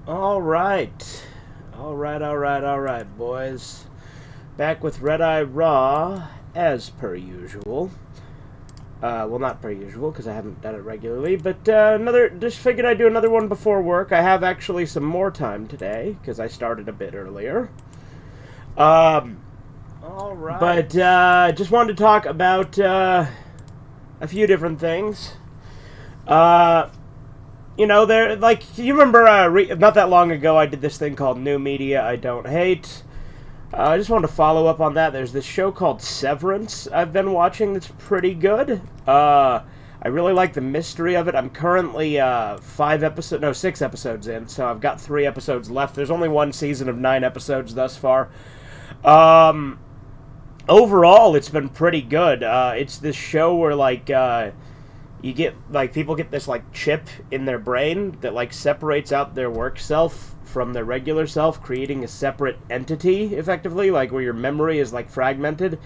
All right. All right, boys. Back with Redeye Raw, as per usual. Well, not per usual, because I haven't done it regularly, but just figured I'd do another one before work. I have actually some more time today, because I started a bit earlier. All right. But just wanted to talk about a few different things. There, like, you remember, not that long ago, I did this thing called New Media I Don't Hate. I just wanted to follow up on that. There's this show called Severance I've been watching that's pretty good. I really like the mystery of it. I'm currently 6 episodes in, so I've got 3 episodes left. There's only one season of 9 episodes thus far. Overall, it's been pretty good. It's this show where, like, you get, like, people get this, like, chip in their brain that, like, separates out their work self from their regular self, creating a separate entity, effectively, like, where your memory is, like, fragmented.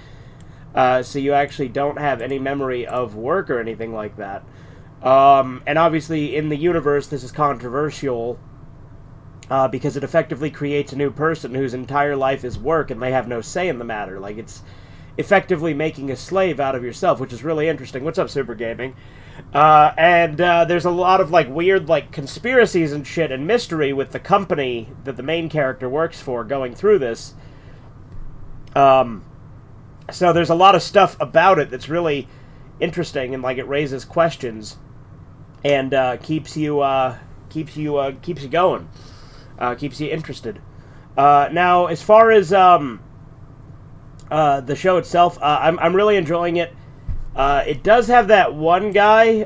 So you actually don't have any memory of work or anything like that. And obviously, in the universe, this is controversial, because it effectively creates a new person whose entire life is work, and they have no say in the matter. Like, it's effectively making a slave out of yourself, which is really interesting. What's up, Super Gaming? And there's a lot of, like, weird, like, conspiracies and shit and mystery with the company that the main character works for going through this. So there's a lot of stuff about it that's really interesting, and, like, it raises questions and keeps you going, keeps you interested. Now, as far as the show itself, I'm really enjoying it. It does have that one guy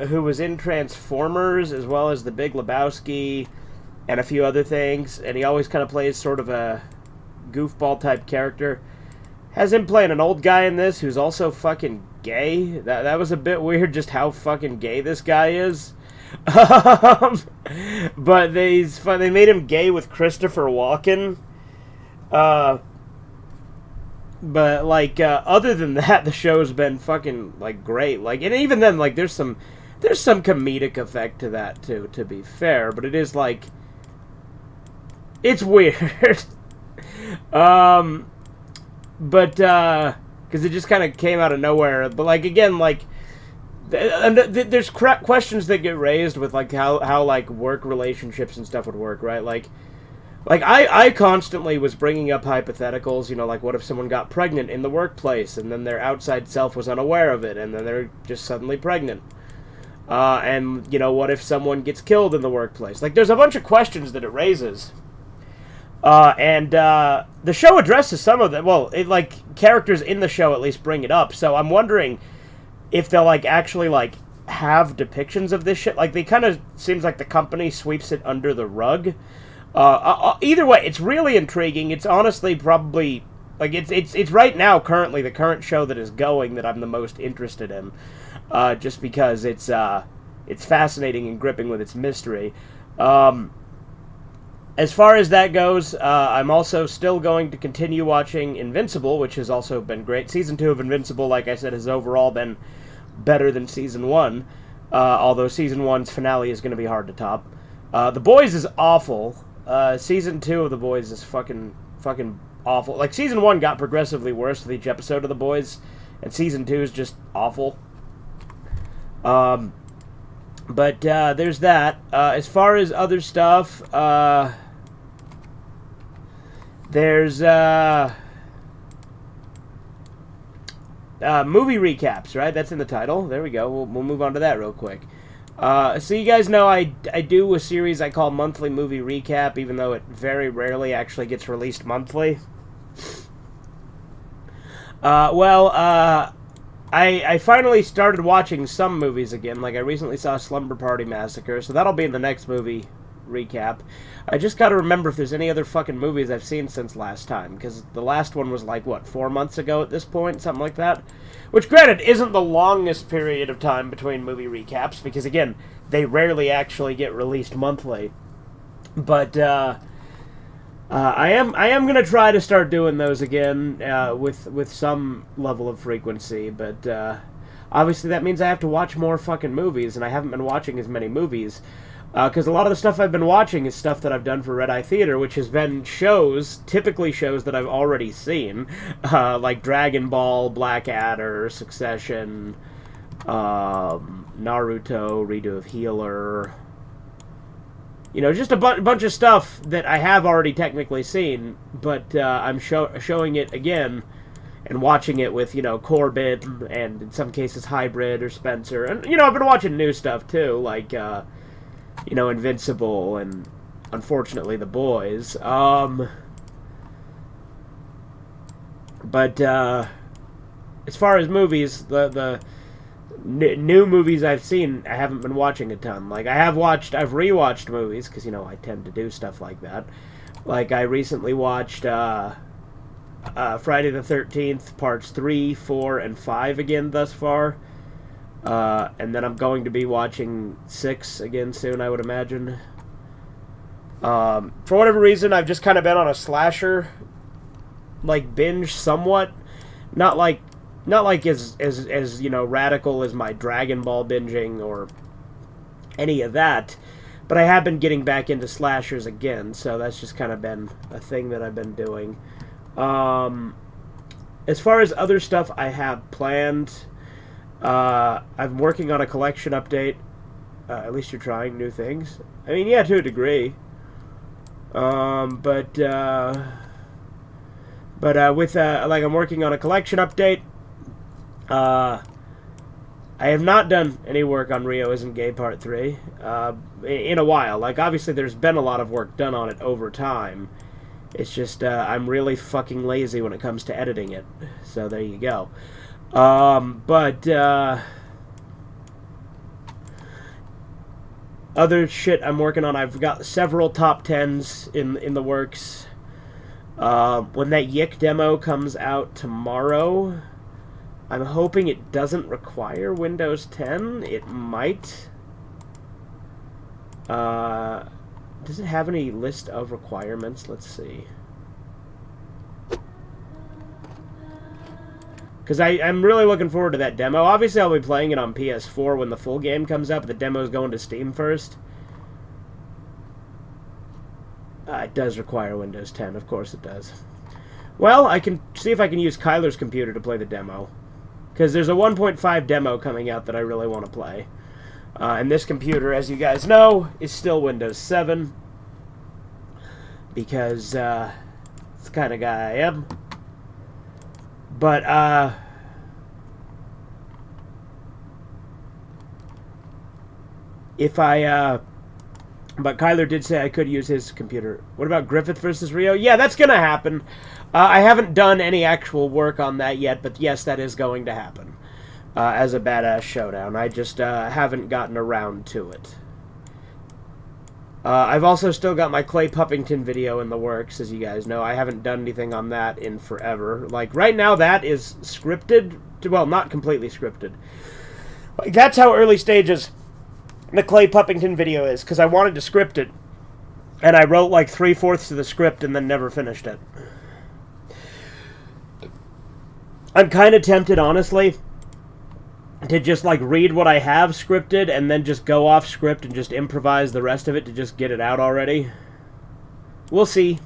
who was in Transformers, as well as The Big Lebowski, and a few other things, and he always kind of plays sort of a goofball-type character. Has him playing an old guy in this who's also fucking gay. That was a bit weird, just how fucking gay this guy is. But they made him gay with Christopher Walken. But, like, other than that, the show's been fucking, like, great. Like, and even then, like, there's some comedic effect to that, too, to be fair. But it is, like, it's weird. But, because it just kind of came out of nowhere. But, like, again, like, there's questions that get raised with, like, how like, work relationships and stuff would work, right? Like, I constantly was bringing up hypotheticals, like, what if someone got pregnant in the workplace, and then their outside self was unaware of it, and then they're just suddenly pregnant? And, what if someone gets killed in the workplace? Like, there's a bunch of questions that it raises. And the show addresses some of them. Well, characters in the show at least bring it up, so I'm wondering if they'll, like, actually, like, have depictions of this shit. Like, they kind of seems like the company sweeps it under the rug. Either way, it's really intriguing. It's honestly probably, like, it's right now, currently, the current show that is going that I'm the most interested in. Just because it's fascinating and gripping with its mystery. As far as that goes, I'm also still going to continue watching Invincible, which has also been great. Season 2 of Invincible, like I said, has overall been better than Season 1. Although Season 1's finale is going to be hard to top. The Boys is awful. Season 2 of The Boys is fucking awful. Like, Season 1 got progressively worse with each episode of The Boys, and Season 2 is just awful. But there's that. As far as other stuff, there's movie recaps, right? That's in the title. There we go. We'll move on to that real quick. So you guys know I do a series I call Monthly Movie Recap, even though it very rarely actually gets released monthly. I finally started watching some movies again. Like, I recently saw Slumber Party Massacre, so that'll be in the next movie recap. I just gotta remember if there's any other fucking movies I've seen since last time, because the last one was, like, 4 months ago at this point? Something like that. Which, granted, isn't the longest period of time between movie recaps, because, again, they rarely actually get released monthly. But, I am gonna try to start doing those again, with some level of frequency, but, obviously that means I have to watch more fucking movies, and I haven't been watching as many movies. Because a lot of the stuff I've been watching is stuff that I've done for Red Eye Theater, which has been shows, typically shows that I've already seen, like Dragon Ball, Blackadder, Succession, Naruto, Redo of Healer. You know, just a bunch of stuff that I have already technically seen, but I'm showing it again and watching it with, you know, Corbin and in some cases Hybrid or Spencer. And, you know, I've been watching new stuff too, like, you know, Invincible and unfortunately The Boys. But as far as movies, the new movies I've seen, I haven't been watching a ton. Like, I've rewatched movies, because, you know, I tend to do stuff like that. Like, I recently watched Friday the 13th, parts 3, 4, and 5 again thus far. And then I'm going to be watching 6 again soon, I would imagine. For whatever reason, I've just kind of been on a slasher, like, binge somewhat. Not like as you know, radical as my Dragon Ball binging or any of that, but I have been getting back into slashers again, so that's just kind of been a thing that I've been doing. As far as other stuff I have planned, I'm working on a collection update. At least you're trying new things. I mean, yeah, to a degree. But with like, I'm working on a collection update. I have not done any work on Rio Isn't Gay Part 3 in a while. Like, obviously there's been a lot of work done on it over time. It's just I'm really fucking lazy when it comes to editing it. So there you go. Other shit I'm working on, I've got several top 10s in the works. When that Yick demo comes out tomorrow, I'm hoping it doesn't require Windows 10. It might. Does it have any list of requirements? Let's see. Because I'm really looking forward to that demo. Obviously, I'll be playing it on PS4 when the full game comes out, but the demo's going to Steam first. It does require Windows 10. Of course it does. Well, I can see if I can use Kyler's computer to play the demo. Because there's a 1.5 demo coming out that I really want to play. And this computer, as you guys know, is still Windows 7. Because it's the kind of guy I am. But, but Kyler did say I could use his computer. What about Griffith versus Rio? Yeah, that's going to happen. I haven't done any actual work on that yet, but yes, that is going to happen as a badass showdown. I just haven't gotten around to it. I've also still got my Clay Puppington video in the works, as you guys know. I haven't done anything on that in forever. Like, right now, that is scripted. Well, not completely scripted. Like, that's how early stages the Clay Puppington video is, because I wanted to script it, and I wrote like 3/4 of the script and then never finished it. I'm kind of tempted, honestly, to just like read what I have scripted and then just go off script and just improvise the rest of it to just get it out already. We'll see.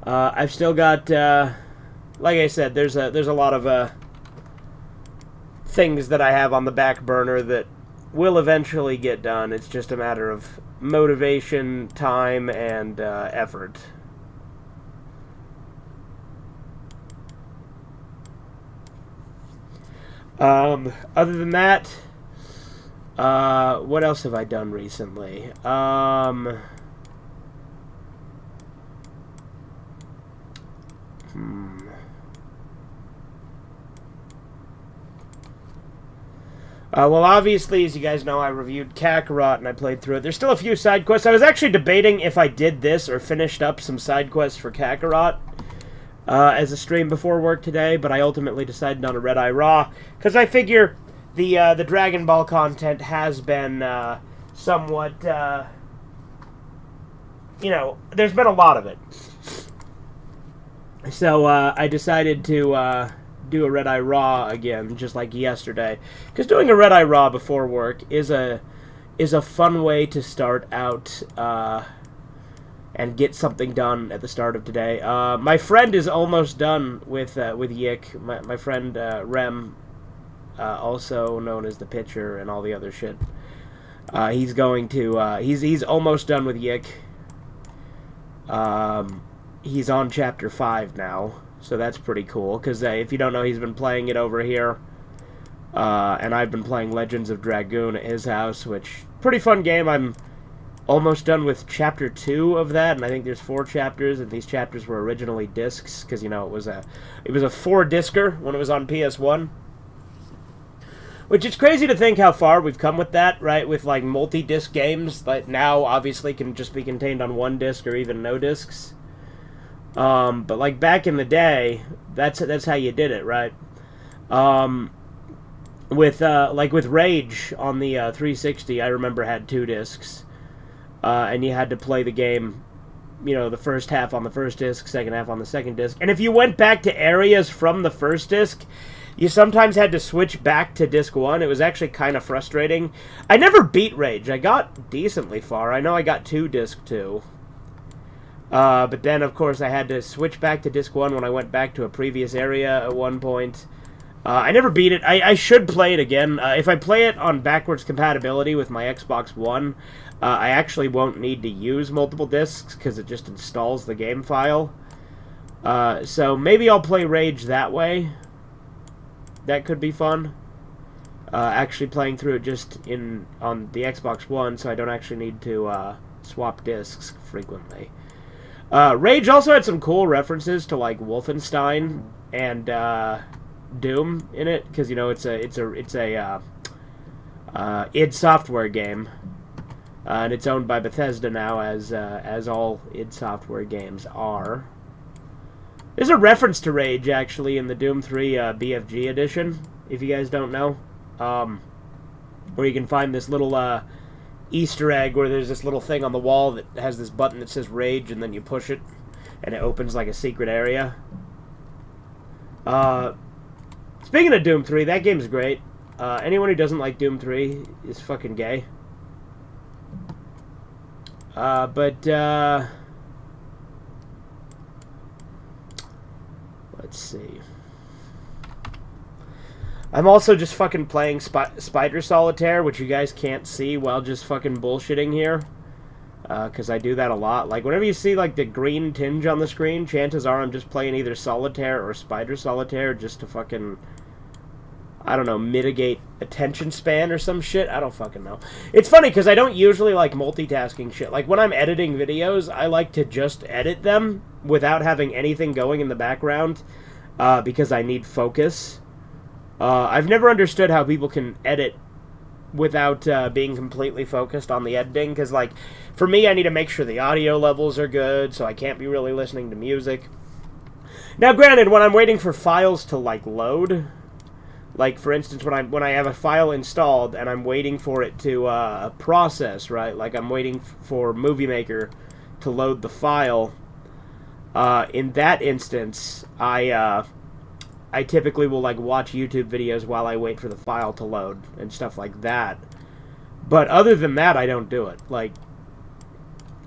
I've still got, like I said, there's a lot of things that I have on the back burner that will eventually get done. It's just a matter of motivation, time, and effort. Other than that, what else have I done recently? Well, obviously, as you guys know, I reviewed Kakarot and I played through it. There's still a few side quests. I was actually debating if I did this or finished up some side quests for Kakarot as a stream before work today, but I ultimately decided on a Red Eye Raw, because I figure the Dragon Ball content has been somewhat, you know, there's been a lot of it. So I decided to do a Red Eye Raw again, just like yesterday. Because doing a Red Eye Raw before work is a is a fun way to start out and get something done at the start of today. My friend is almost done with Yick. My friend Rem, also known as the pitcher and all the other shit. He's going to he's almost done with Yick. He's on chapter 5 now, so that's pretty cool. Because if you don't know, he's been playing it over here. And I've been playing Legends of Dragoon at his house, which, pretty fun game. I'm almost done with chapter 2 of that, and I think there's 4 chapters, and these chapters were originally discs, because, you know, it was a 4-discer when it was on PS1. Which is crazy to think how far we've come with that, right? With, like, multi-disc games that now, obviously, can just be contained on 1 disc or even no discs. But, like, back in the day, that's how you did it, right? With Rage on the 360, I remember had 2 discs, and you had to play the game, you know, the first half on the first disc, second half on the second disc. And if you went back to areas from the first disc, you sometimes had to switch back to disc 1. It was actually kind of frustrating. I never beat Rage. I got decently far. I know I got to disc 2. But then, of course, I had to switch back to disc 1 when I went back to a previous area at one point. I never beat it. I should play it again. If I play it on backwards compatibility with my Xbox One, I actually won't need to use multiple discs because it just installs the game file. So maybe I'll play Rage that way. That could be fun. Actually playing through it just on the Xbox One, so I don't actually need to swap discs frequently. Rage also had some cool references to like Wolfenstein and Doom in it, because you know it's a id Software game, and it's owned by Bethesda now, as all id Software games are. There's a reference to Rage actually in the Doom 3 BFG edition, if you guys don't know, where you can find this little Easter egg where there's this little thing on the wall that has this button that says Rage, and then you push it and it opens like a secret area. Speaking of Doom 3, that game's great. Anyone who doesn't like Doom 3 is fucking gay. Let's see. I'm also just fucking playing Spider Solitaire, which you guys can't see while just fucking bullshitting here. Because I do that a lot. Like, whenever you see, like, the green tinge on the screen, chances are I'm just playing either Solitaire or Spider Solitaire just to fucking, I don't know, mitigate attention span or some shit. I don't fucking know. It's funny, because I don't usually like multitasking shit. Like, when I'm editing videos, I like to just edit them without having anything going in the background, because I need focus. I've never understood how people can edit without being completely focused on the editing, because, like, for me, I need to make sure the audio levels are good, so I can't be really listening to music. Now, granted, when I'm waiting for files to, like, load, like, for instance, when I have a file installed and I'm waiting for it to process, right, like I'm waiting for Movie Maker to load the file, in that instance, I typically will, like, watch YouTube videos while I wait for the file to load and stuff like that. But other than that, I don't do it. Like,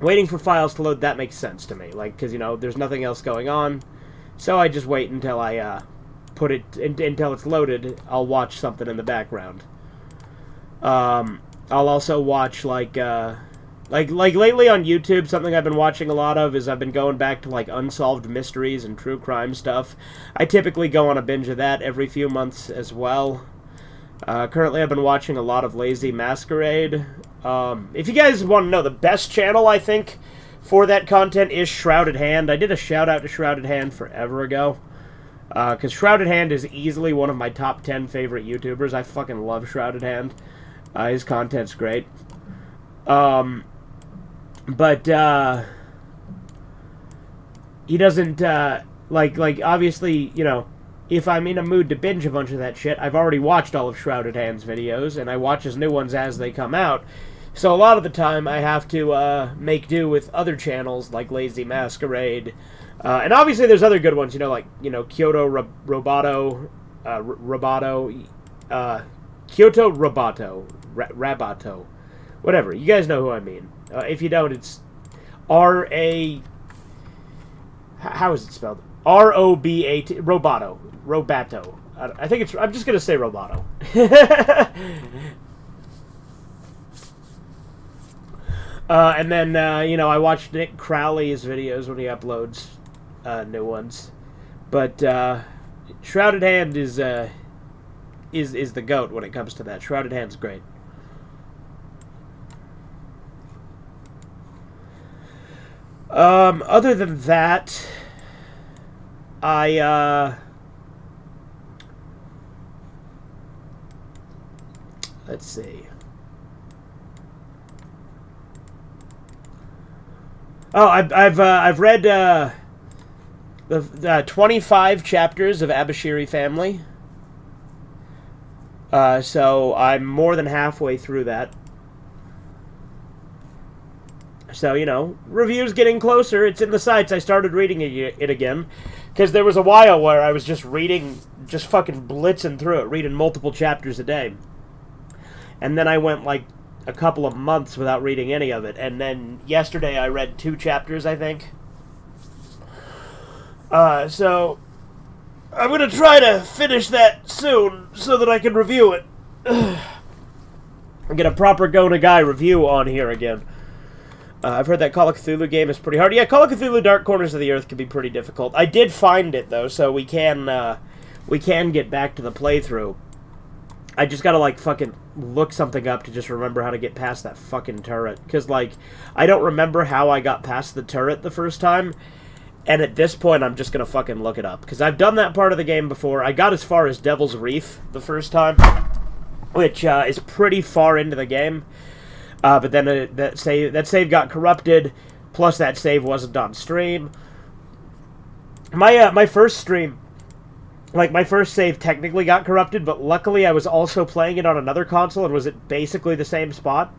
waiting for files to load, that makes sense to me. Like, because, you know, there's nothing else going on. So I just wait until I put it, until it's loaded. I'll watch something in the background. I'll also watch, like lately on YouTube, something I've been watching a lot of is I've been going back to, like, unsolved mysteries and true crime stuff. I typically go on a binge of that every few months as well. Currently I've been watching a lot of Lazy Masquerade. If you guys want to know, the best channel, I think, for that content is Shrouded Hand. I did a shout out to Shrouded Hand forever ago. Because Shrouded Hand is easily one of my top 10 favorite YouTubers. I fucking love Shrouded Hand. His content's great. But he doesn't, like, obviously, you know, if I'm in a mood to binge a bunch of that shit, I've already watched all of Shrouded Hand's videos, and I watch his new ones as they come out. So a lot of the time, I have to make do with other channels, like Lazy Masquerade. And obviously there's other good ones, you know, like, you know, Kyoto Rabato, Rabato, Whatever. You guys know who I mean. If you don't, it's R-A... How is it spelled? R-O-B-A-T... Roboto. Robato. I think it's... I'm just going to say Roboto. And then, I watched Nick Crowley's videos when he uploads new ones. But Shrouded Hand is the GOAT when it comes to that. Shrouded Hand's great. Other than that, let's see. Oh, I've read the 25 chapters of Abashiri Family. So I'm more than halfway through that. So, review's getting closer. It's in the sights. I started reading it again. Because there was a while where I was just fucking blitzing through it, reading multiple chapters a day. And then I went, a couple of months without reading any of it. And then yesterday I read 2 chapters, I think. So I'm going to try to finish that soon so that I can review it. Get a proper Go to Guy review on here again. I've heard that Call of Cthulhu game is pretty hard. Yeah, Call of Cthulhu Dark Corners of the Earth can be pretty difficult. I did find it, though, so we can get back to the playthrough. I just gotta, fucking look something up to just remember how to get past that fucking turret. Because, I don't remember how I got past the turret the first time. And at this point, I'm just gonna fucking look it up. Because I've done that part of the game before. I got as far as Devil's Reef the first time. Which is pretty far into the game. But then that save got corrupted. Plus, that save wasn't on stream. My first stream... my first save technically got corrupted, but luckily I was also playing it on another console and was at basically the same spot.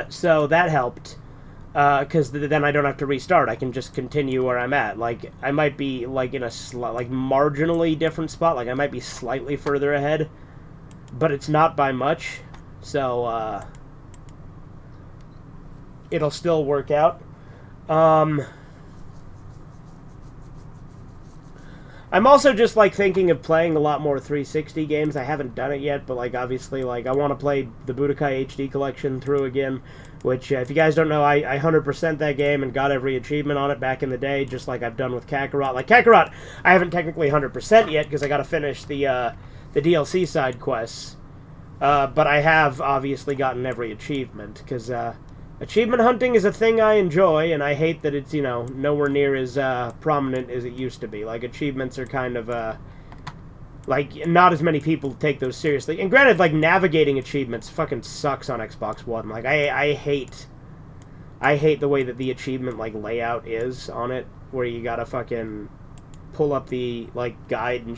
So that helped, because then I don't have to restart. I can just continue where I'm at. I might be, in a, marginally different spot. I might be slightly further ahead. But it's not by much, so, it'll still work out. I'm also just, thinking of playing a lot more 360 games. I haven't done it yet, but, obviously, I want to play the Budokai HD Collection through again, which, if you guys don't know, I 100% that game and got every achievement on it back in the day, just like I've done with Kakarot. Kakarot, I haven't technically 100% yet, because I gotta finish the DLC side quests. But I have obviously gotten every achievement, because achievement hunting is a thing I enjoy, and I hate that it's, nowhere near as prominent as it used to be. Achievements are kind of, not as many people take those seriously. And granted, navigating achievements fucking sucks on Xbox One. I hate the way that the achievement, layout is on it, where you gotta fucking pull up the, guide and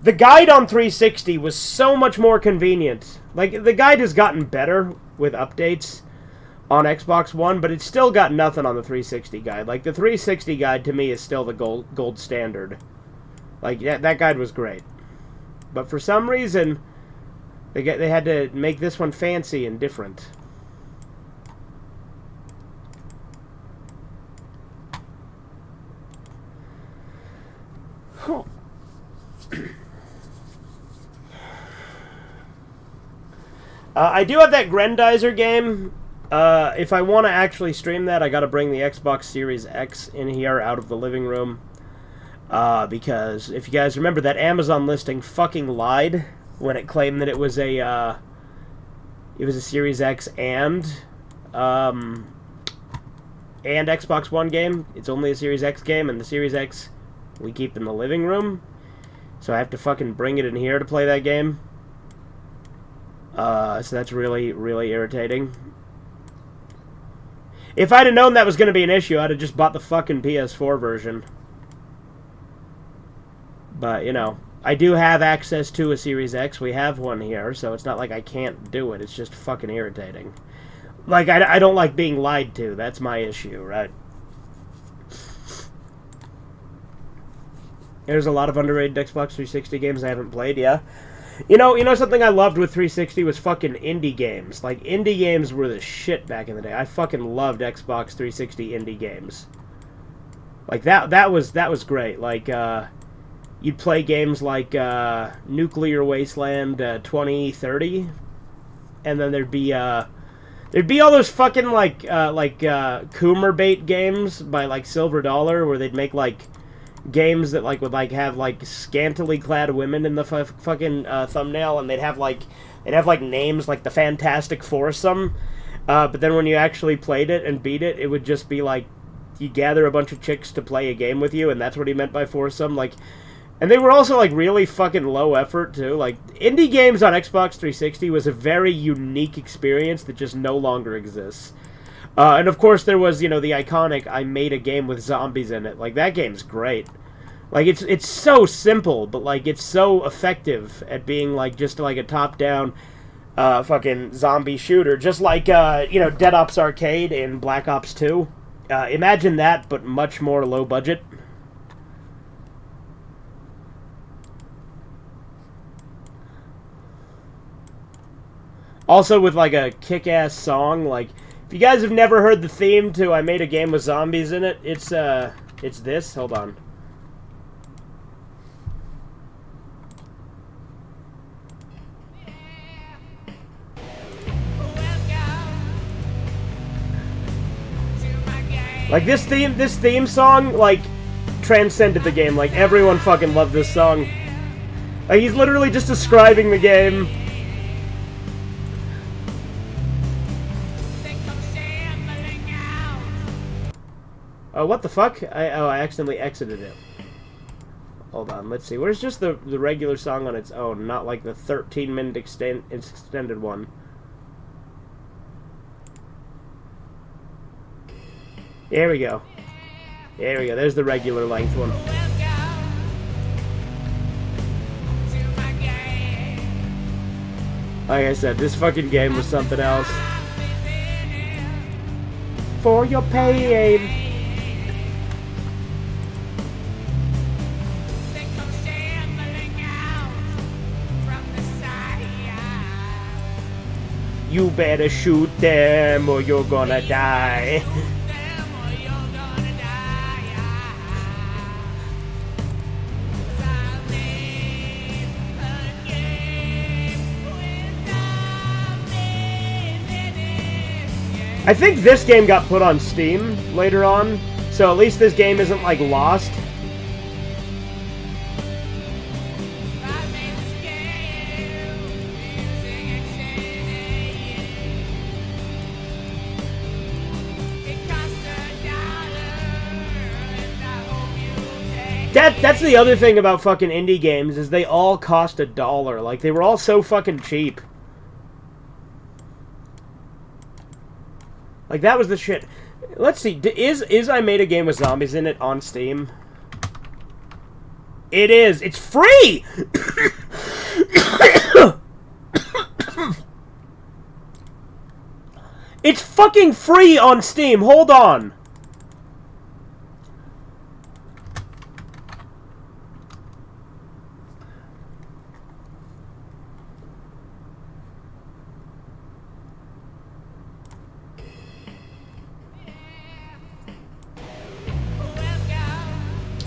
the guide on 360 was so much more convenient. The guide has gotten better with updates on Xbox One, but it's still got nothing on the 360 guide. The 360 guide, to me, is still the gold standard. That guide was great. But for some reason, they had to make this one fancy and different. I do have that Grendizer game. If I want to actually stream that, I gotta bring the Xbox Series X in here out of the living room. Because if you guys remember, that Amazon listing fucking lied when it claimed that it was a Series X and Xbox One game. It's only a Series X game, and the Series X we keep in the living room. So I have to fucking bring it in here to play that game. So that's really, really irritating. If I'd have known that was going to be an issue, I'd have just bought the fucking PS4 version. But, I do have access to a Series X. We have one here, so it's not like I can't do it. It's just fucking irritating. I don't like being lied to. That's my issue, right? There's a lot of underrated Xbox 360 games I haven't played, yeah. You know something I loved with 360 was fucking indie games. Like, indie games were the shit back in the day. I fucking loved Xbox 360 indie games. Like, that was great. Like, you'd play games like Nuclear Wasteland 2030, and then there'd be all those fucking like Coomer bait games by like Silver Dollar, where they'd make like games that like would like have like scantily clad women in the fucking thumbnail, and they'd have like names like the Fantastic Foursome, but then when you actually played it and beat it, it would just be like you gather a bunch of chicks to play a game with you, and that's what he meant by foursome. Like, and they were also like really fucking low effort too. Like, indie games on Xbox 360 was a very unique experience that just no longer exists. And of course there was, you know, the iconic I made a game with zombies in it. Like, that game's great. Like, it's so simple, but like it's so effective at being like just like a top-down fucking zombie shooter, just like you know, Dead Ops Arcade in Black Ops 2. Imagine that, but much more low budget. Also with like a kick-ass song. Like, if you guys have never heard the theme to I Made a Game with Zombies in it, it's this. Hold on. Like, this theme song, like, transcended the game. Like, everyone fucking loved this song. Like, he's literally just describing the game. Oh, what the fuck? I accidentally exited it. Hold on, let's see. Where's just the regular song on its own, not like the 13-minute extended one. There we go. There we go. There's the regular length one. Like I said, this fucking game was something else. For your pain. You better shoot them or you're gonna die. I think this game got put on Steam later on, so at least this game isn't, like, lost. That's the other thing about fucking indie games, is they all cost $1. Like, they were all so fucking cheap. Like, that was the shit. Let's see, is I Made a Game with Zombies in it on Steam? It is! It's free! It's fucking free on Steam! Hold on!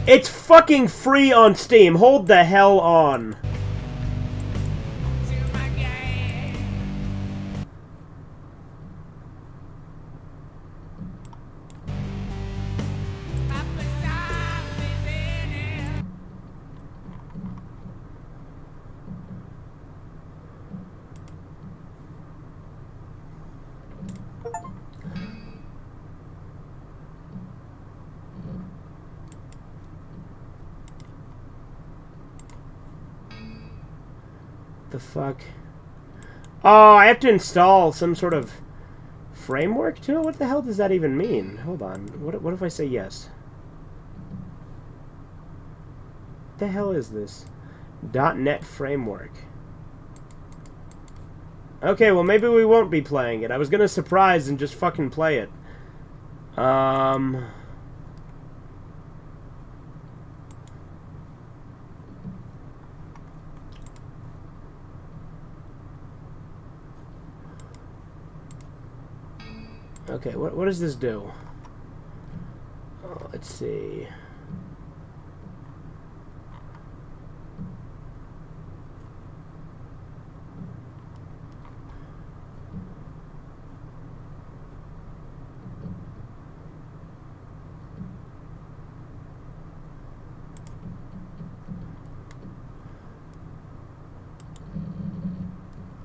It's fucking free on Steam. Hold the hell on. The fuck? Oh, I have to install some sort of framework to it? What the hell does that even mean? Hold on. What if I say yes? What the hell is this? .NET framework. Okay, well maybe we won't be playing it. I was gonna surprise and just fucking play it. Okay, what does this do? Oh, let's see.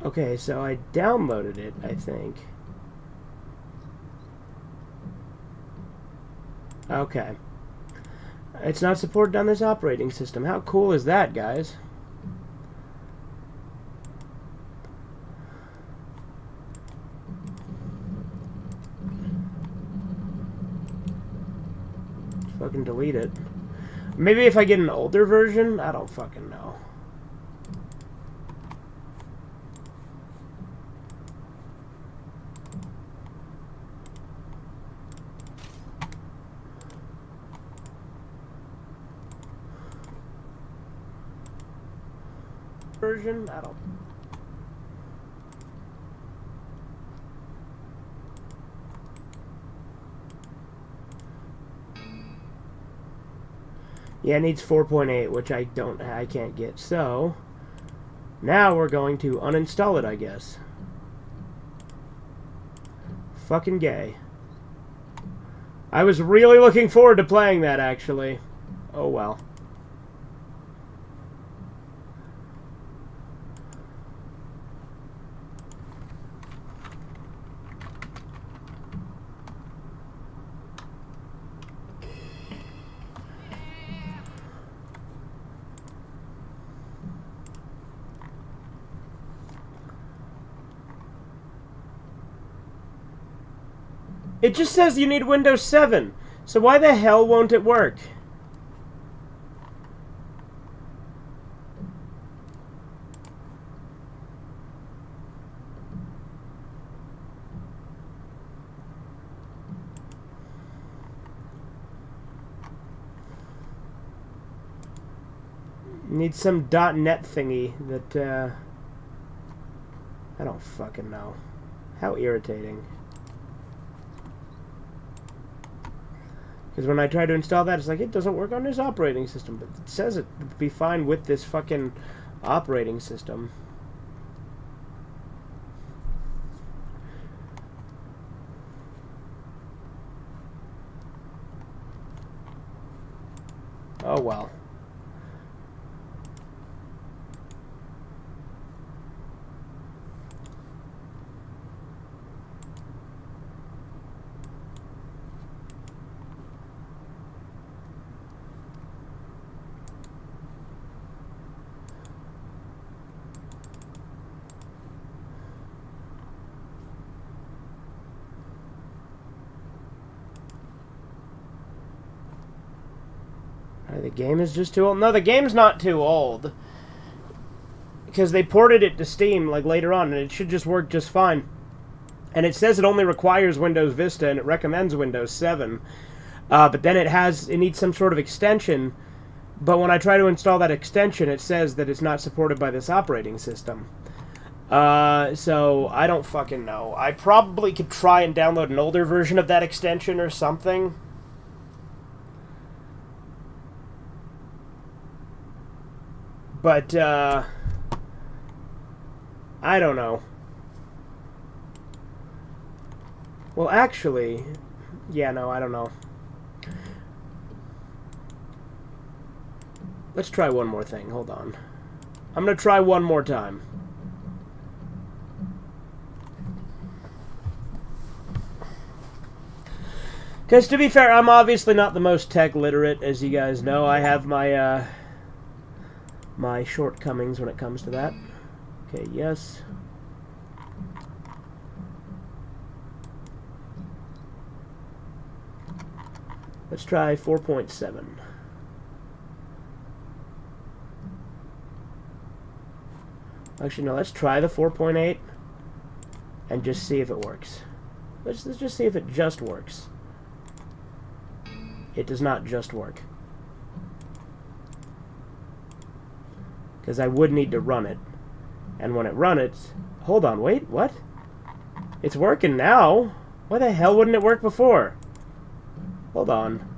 Okay, so I downloaded it, I think. Okay. It's not supported on this operating system. How cool is that, guys? Let's fucking delete it. Maybe if I get an older version? I don't fucking know. Version? I don't. Yeah, it needs 4.8, which I can't get. So now we're going to uninstall it, I guess. Fucking gay. I was really looking forward to playing that, actually. Oh well. It just says you need Windows 7. So why the hell won't it work? Need some .NET thingy that, I don't fucking know. How irritating. Because when I try to install that, it's like, it doesn't work on this operating system. But it says it would be fine with this fucking operating system. Oh well. The game is just too old. No, the game's not too old. Because they ported it to Steam, like, later on, and it should just work just fine. And it says it only requires Windows Vista, and it recommends Windows 7. But then it needs some sort of extension. But when I try to install that extension, it says that it's not supported by this operating system. So, I don't fucking know. I probably could try and download an older version of that extension or something. But, I don't know. Well, actually, yeah, no, I don't know. Let's try one more thing. Hold on. I'm gonna try one more time. Because, to be fair, I'm obviously not the most tech literate, as you guys know. I have my, my shortcomings when it comes to that. Okay, yes. Let's try 4.7. Actually, no, let's try the 4.8 and just see if it works. Let's just see if it just works. It does not just work. Because I would need to run it. And when it runs it... Hold on, wait, what? It's working now. Why the hell wouldn't it work before? Hold on.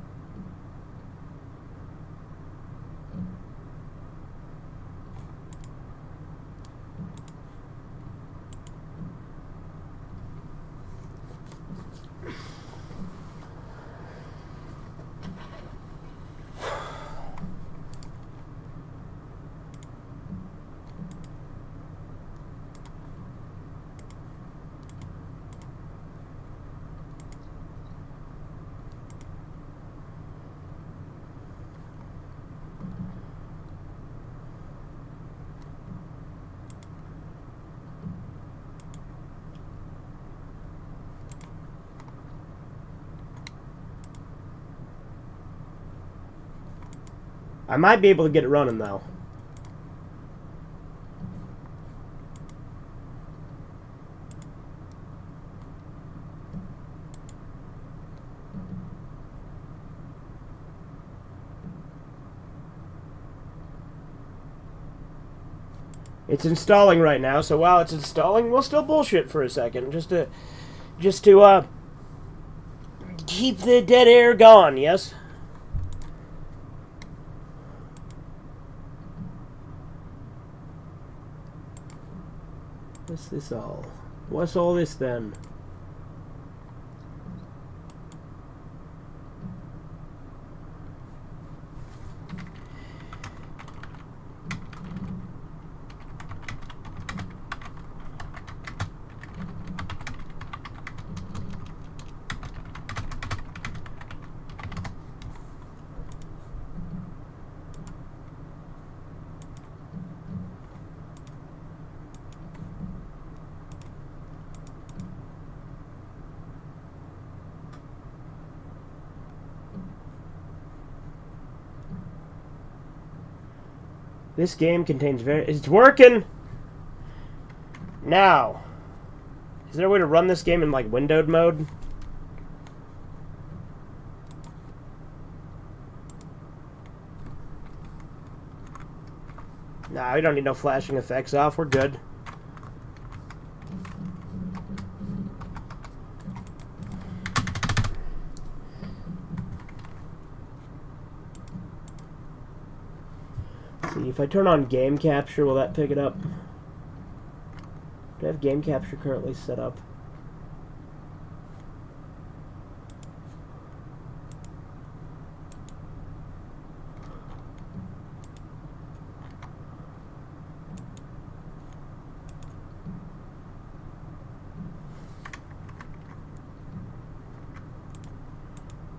I might be able to get it running, though. It's installing right now, so while it's installing, we'll still bullshit for a second, just to keep the dead air gone, yes? What's this all? What's all this then? This game contains it's working! Now. Is there a way to run this game in, like, windowed mode? Nah, we don't need no flashing effects off. We're good. If I turn on game capture, will that pick it up? Do I have game capture currently set up?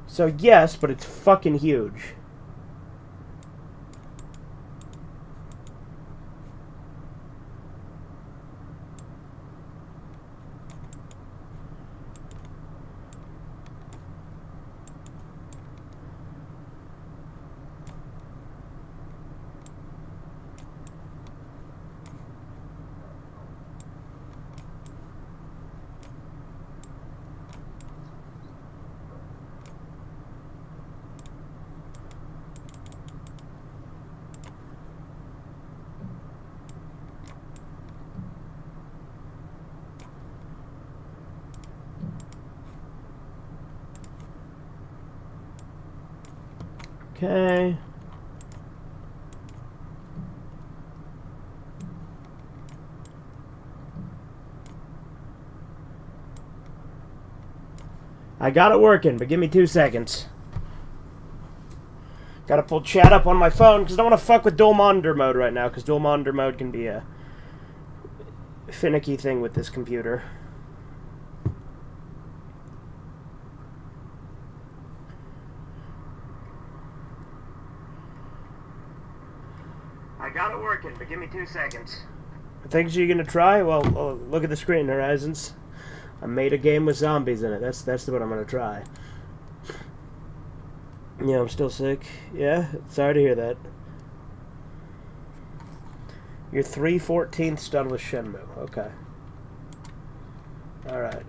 So yes, but it's fucking huge. Okay. I got it working, but give me 2 seconds. Gotta pull chat up on my phone, because I don't want to fuck with dual monitor mode right now, because dual monitor mode can be a finicky thing with this computer. I got it working, but give me 2 seconds. Things you're gonna try? Well, look at the screen, Horizons. I made a game with zombies in it. That's what I'm gonna try. Yeah, I'm still sick. Yeah, sorry to hear that. You're 3/14 done with Shenmue. Okay. Alright.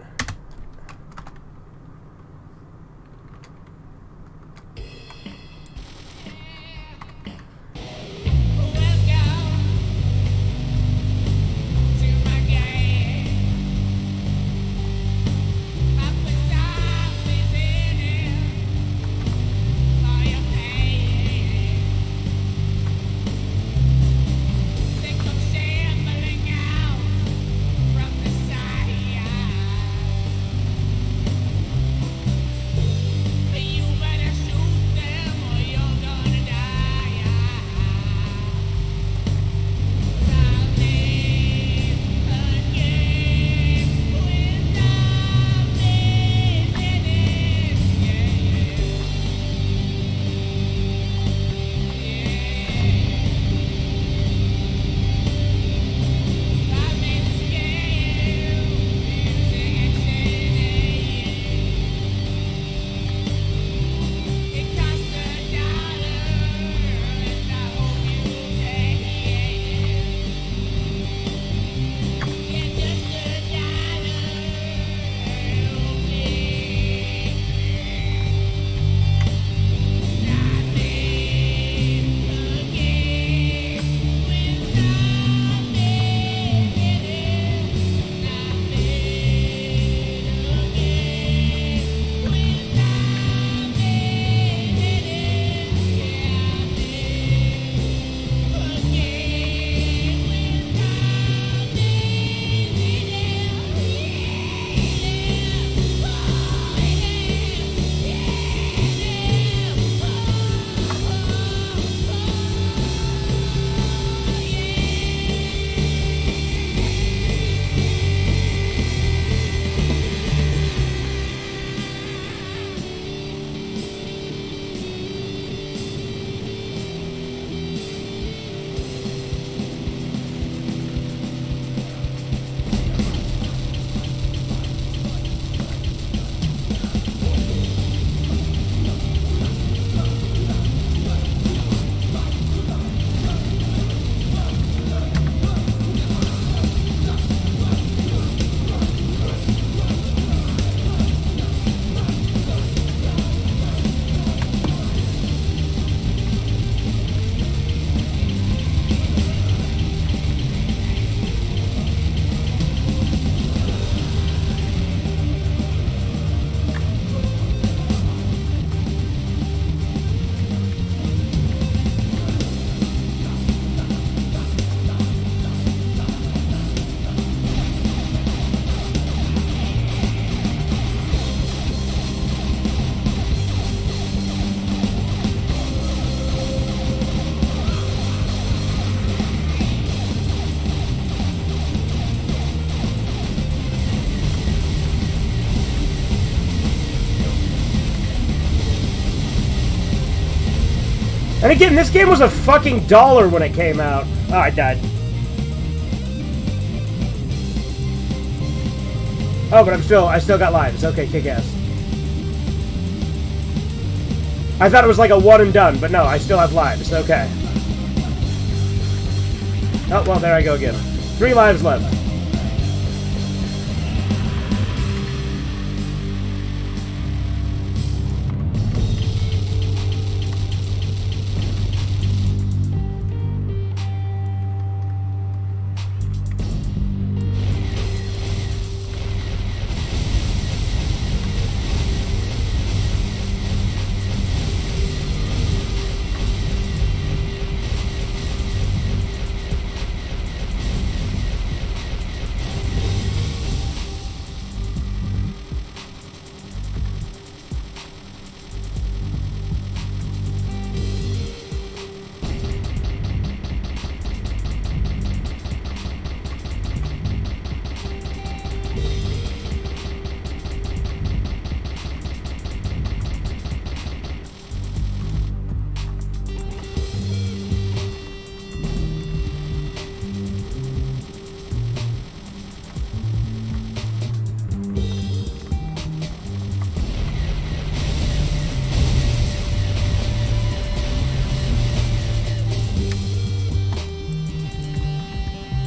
And again, this game was a fucking $1 when it came out. Oh, I died. Oh, but I still got lives. Okay, kick ass. I thought it was like a one and done, but no, I still have lives. Okay. Oh, well, there I go again. 3 lives left.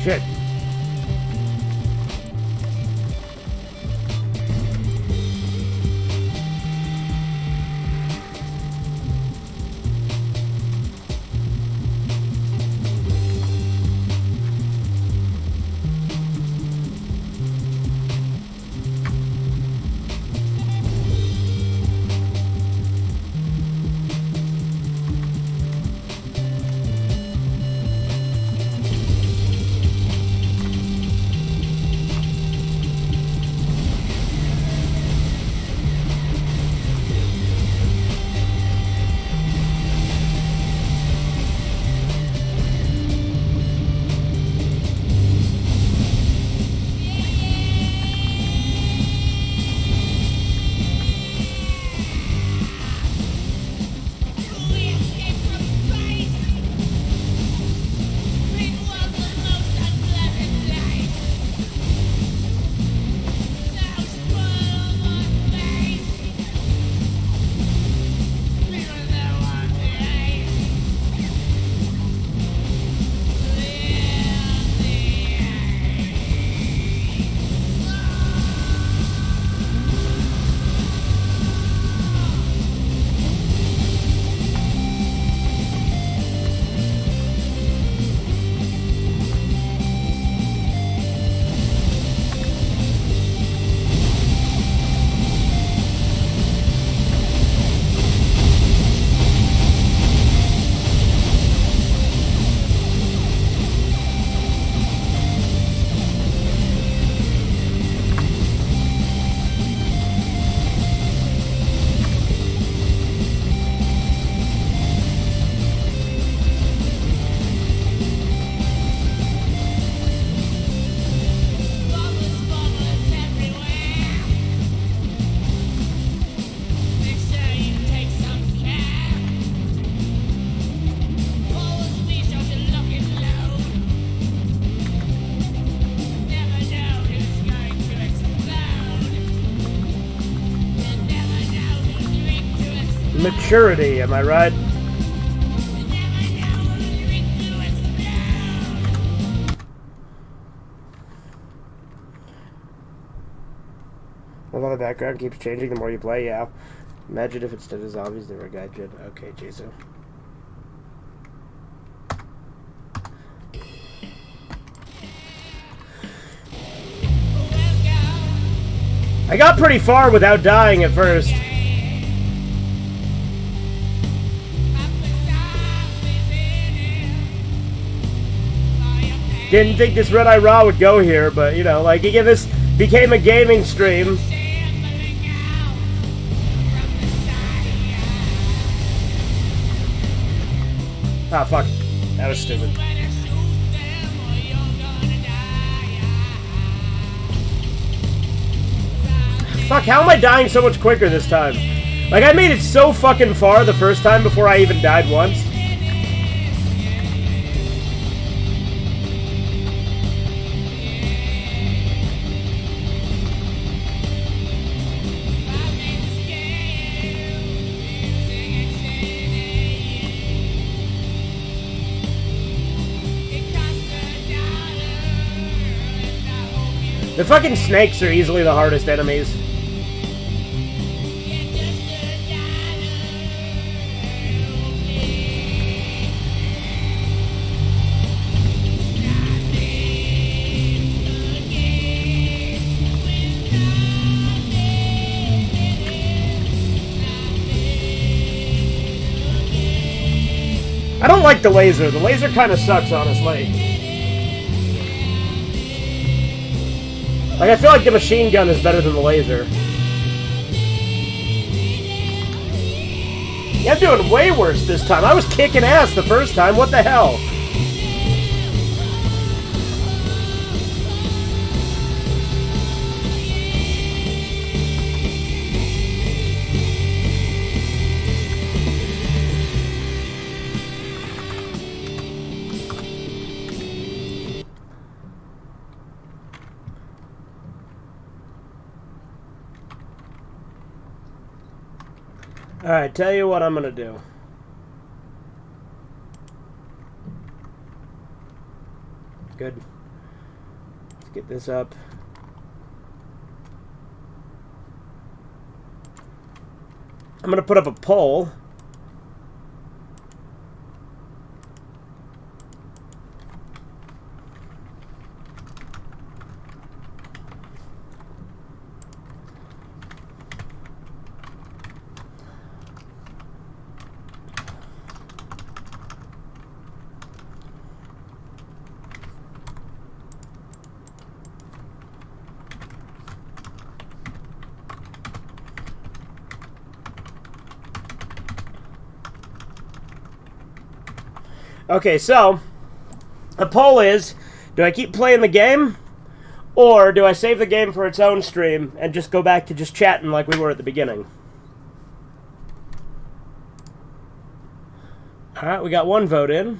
Shit. Maturity, am I right? Although the background keeps changing the more you play, yeah. Imagine if instead of zombies they were gaijin. Okay, Jesus. I got pretty far without dying at first. Didn't think this Redeye Raw would go here, but, you know, like, again, this became a gaming stream. Ah, fuck. That was stupid. Fuck, how am I dying so much quicker this time? Like, I made it so fucking far the first time before I even died once. The fucking snakes are easily the hardest enemies. I don't like the laser. The laser kind of sucks, honestly. Like, I feel like the machine gun is better than the laser. Yeah, I'm doing way worse this time. I was kicking ass the first time. What the hell? Alright, tell you what I'm gonna do. Good. Let's get this up. I'm gonna put up a poll. Okay, so the poll is, do I keep playing the game, or do I save the game for its own stream and just go back to just chatting like we were at the beginning? Alright, we got one vote in.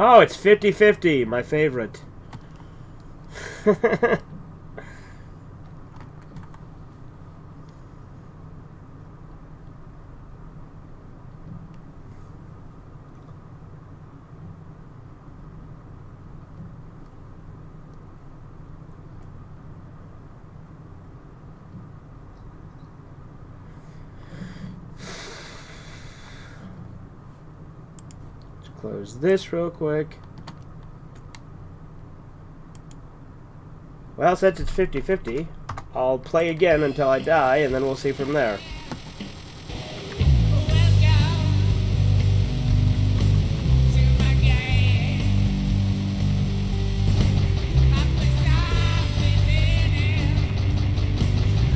Oh, it's 50-50, my favorite. Close this real quick. Well, since it's 50-50, I'll play again until I die, and then we'll see from there.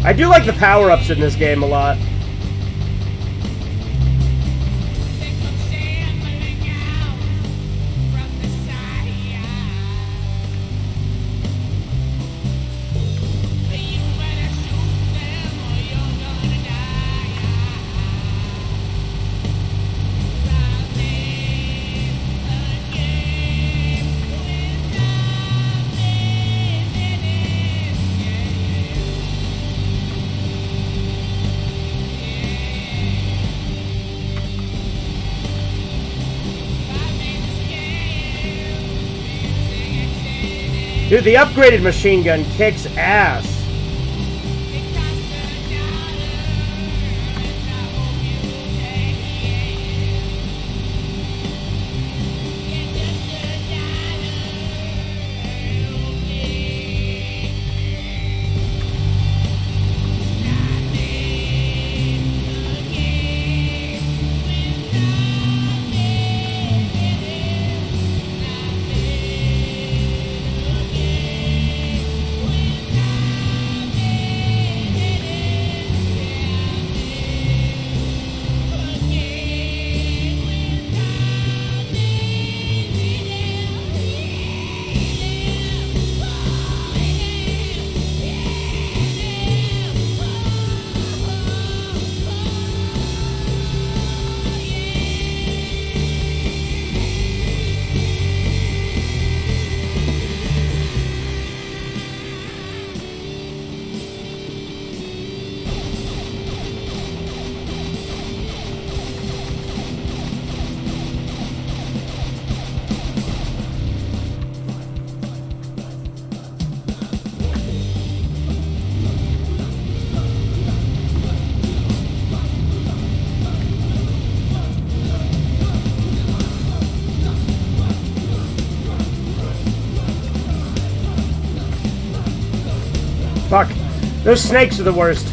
I do like the power-ups in this game a lot. Dude, the upgraded machine gun kicks ass. Fuck. Those snakes are the worst.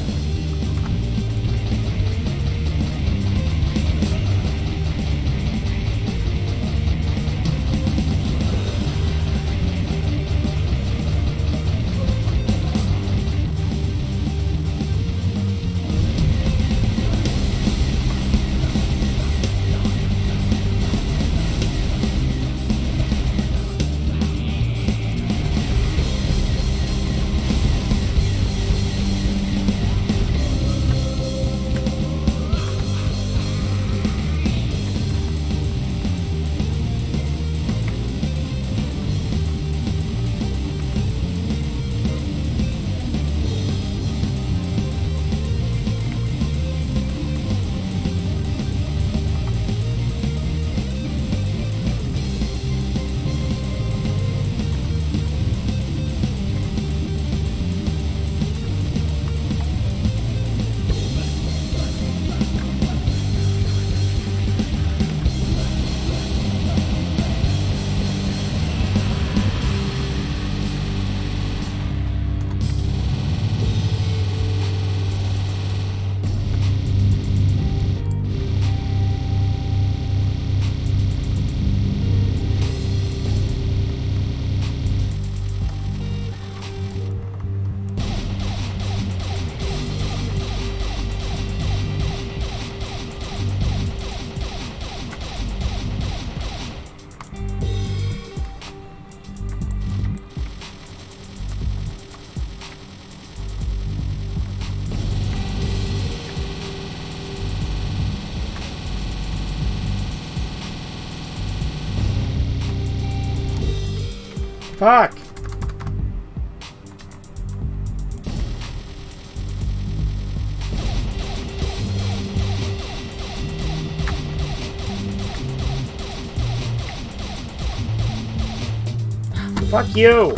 Fuck! Fuck you!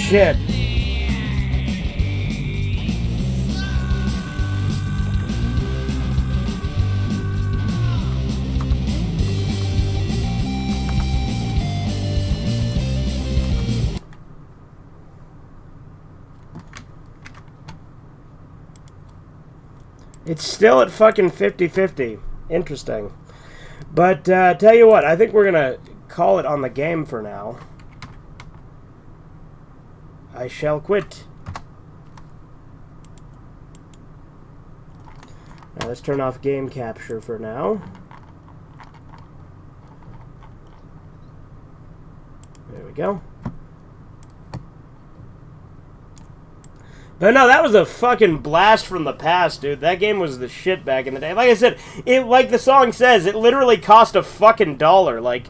Shit. It's still at fucking 50-50. Interesting. But tell you what, I think we're gonna call it on the game for now. I shall quit. Now let's turn off game capture for now. There we go. But no, that was a fucking blast from the past, dude. That game was the shit back in the day. Like I said, it, like the song says, it literally cost a fucking $1. Like,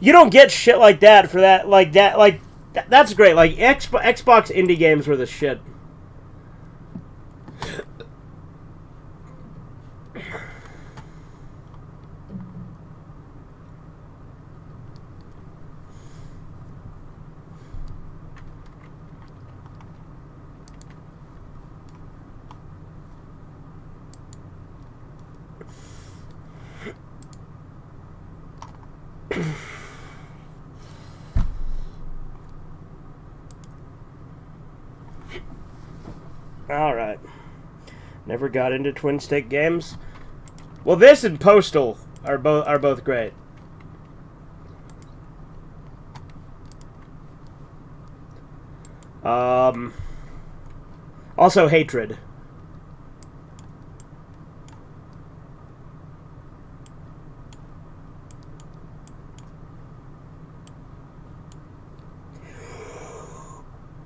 you don't get shit like that for that, like, that's great. Like, Xbox indie games were the shit. Alright. Never got into twin stick games. Well, this and Postal are both great. Also Hatred.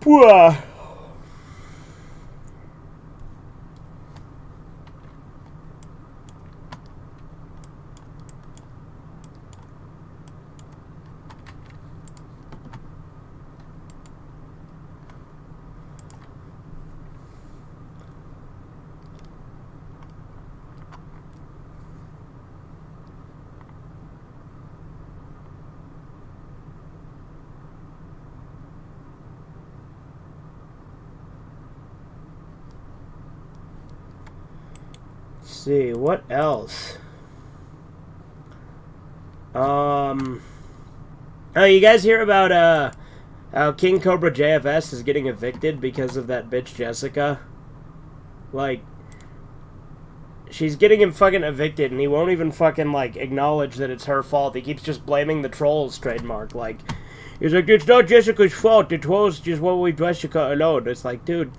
Pwah. See, what else? Oh, you guys hear about, how King Cobra JFS is getting evicted because of that bitch Jessica? Like, she's getting him fucking evicted, and he won't even fucking, like, acknowledge that it's her fault. He keeps just blaming the Trolls trademark. Like, he's like, it's not Jessica's fault. The Trolls just won't leave Jessica alone. It's like, dude,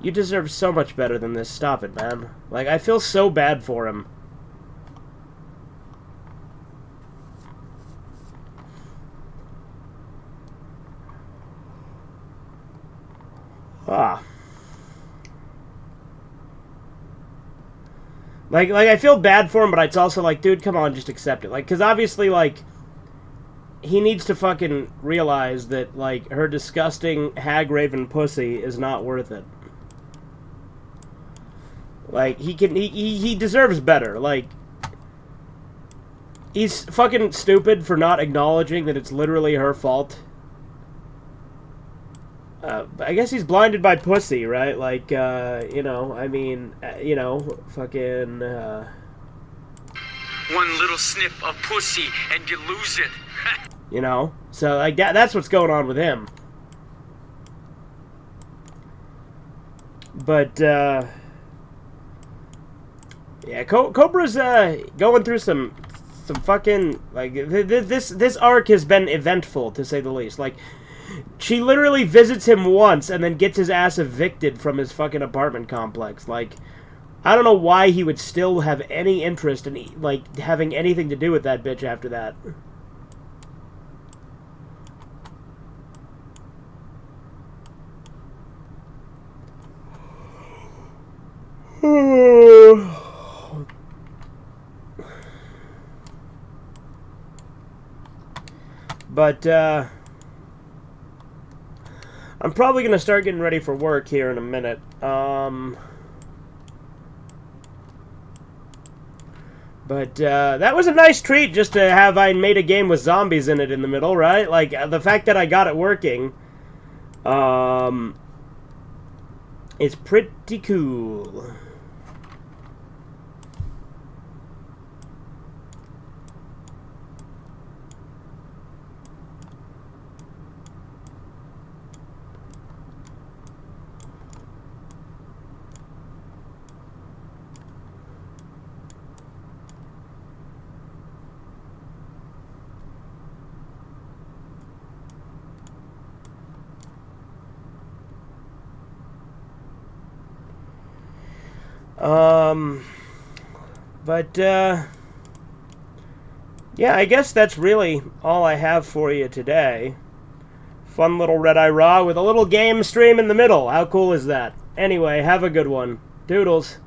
you deserve so much better than this. Stop it, man. Like, I feel so bad for him. Ah. Like, I feel bad for him, but it's also like, dude, come on, just accept it. Like, because obviously, like, he needs to fucking realize that, like, her disgusting hag-raven pussy is not worth it. Like, he deserves better. Like, he's fucking stupid for not acknowledging that it's literally her fault. I guess he's blinded by pussy, right? Like, you know, I mean, you know, fucking, One little sniff of pussy and you lose it. You know? So, like, that's what's going on with him. But, yeah, Cobra's, going through some fucking, like, this arc has been eventful, to say the least. Like, she literally visits him once and then gets his ass evicted from his fucking apartment complex. Like, I don't know why he would still have any interest in, like, having anything to do with that bitch after that. But, I'm probably going to start getting ready for work here in a minute. But, that was a nice treat just to have I made a game with zombies in it in the middle, right? Like, the fact that I got it working, is pretty cool. Yeah, I guess that's really all I have for you today. Fun little Redeye Raw with a little game stream in the middle. How cool is that? Anyway, have a good one. Doodles.